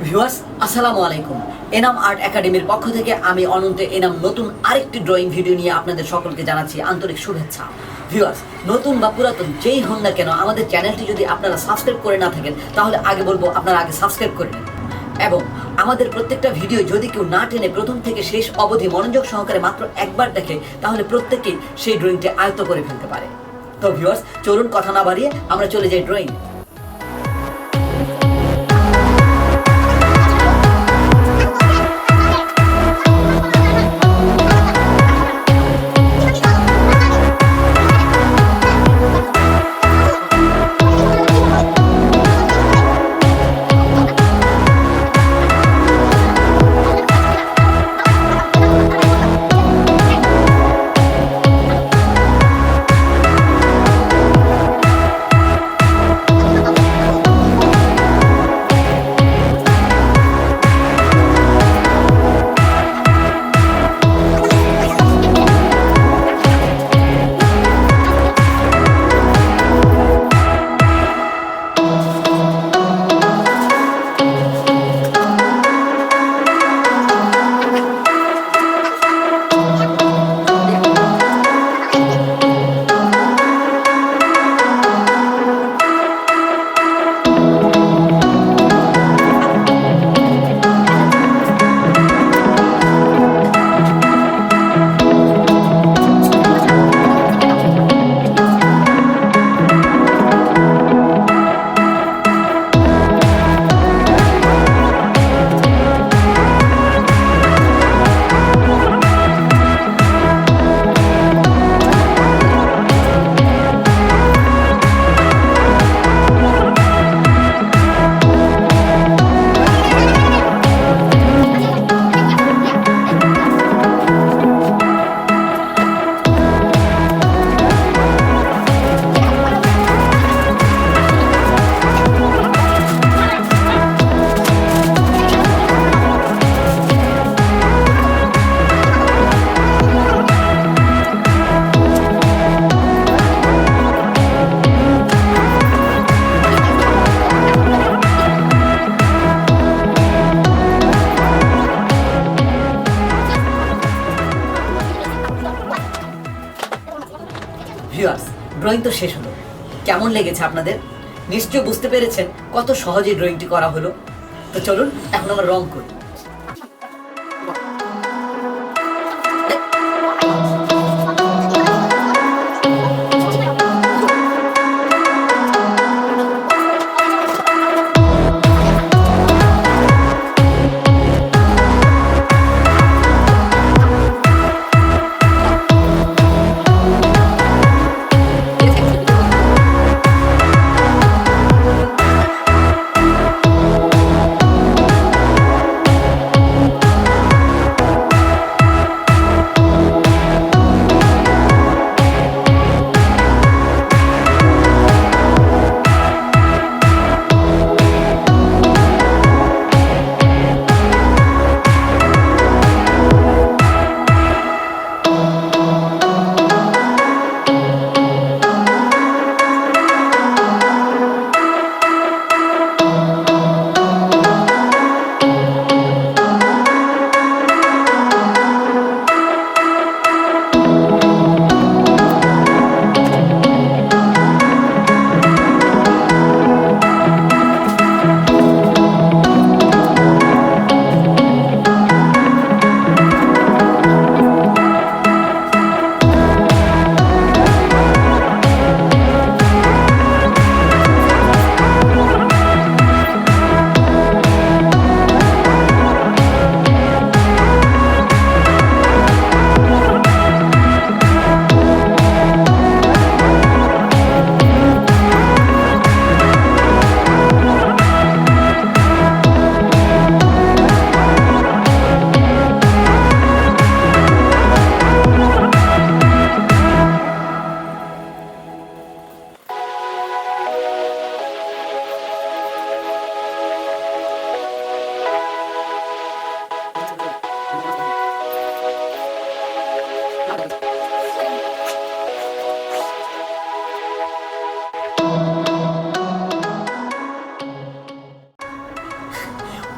Viewers আসসালামু আলাইকুম। Enam art একাডেমির পক্ষ থেকে আমি অনন্ত এনাম নতুন আরেকটি ড্রয়িং ভিডিও নিয়ে আপনাদের সকলকে জানাচ্ছি আন্তরিক শুভেচ্ছা। ভিউয়ার্স, নতুন বা পুরাতন যেই হন না কেন, আমাদের চ্যানেলটি যদি আপনারা সাবস্ক্রাইব করে না থাকেন তাহলে আগে বলবো আপনারা আগে সাবস্ক্রাইব করে নিন, এবং আমাদের প্রত্যেকটা ভিডিও যদি কেউ না টেনে প্রথম থেকে শেষ অবধি মনোযোগ সহকারে মাত্র একবার দেখে তাহলে প্রত্যেকেই সেই ড্রয়িংটি আয়ত্ত করে ফেলতে পারে। তো ভিউয়ার্স, চলুন কথা না বাড়িয়ে আমরা চলে যাই ড্রয়িং। ভিউয়ার্স, ড্রয়িং তো শেষ হলো। কেমন লেগেছে আপনাদের? নিশ্চয় বুঝতে পেরেছেন কত সহজে ড্রয়িংটি করা হলো। তো চলুন এখন আমরা রং করি।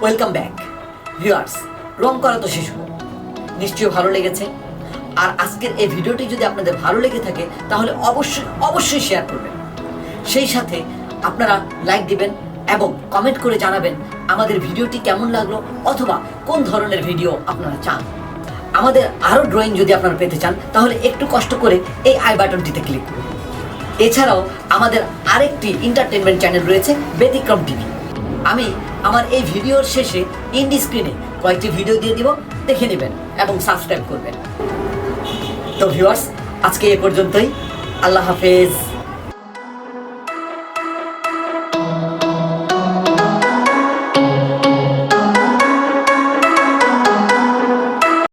Welcome back viewers. রং করা তো শেষ হলো, নিশ্চয়ই ভালো লেগেছে। আর আজকের এই ভিডিওটি যদি আপনাদের ভালো লেগে থাকে তাহলে অবশ্যই শেয়ার করবেন। সেই সাথে আপনারা লাইক দিবেন এবং কমেন্ট করে জানাবেন আমাদের ভিডিওটি কেমন লাগলো অথবা কোন ধরনের ভিডিও আপনারা চান। আমাদের আরও ড্রয়িং যদি আপনারা পেতে চান তাহলে একটু কষ্ট করে এই আই বাটনটিতে ক্লিক করুন। এছাড়াও আমাদের আরেকটি এন্টারটেনমেন্ট চ্যানেল রয়েছে ব্যতিক্রম টিভি। আমি আমার এই ভিডিওর শেষে ইন্ডি স্ক্রিনে কয়েকটি ভিডিও দিয়ে দিব, দেখে নেবেন এবং সাবস্ক্রাইব করবেন। তো ভিউয়ার্স, আজকে এ পর্যন্তই। আল্লাহ হাফেজ।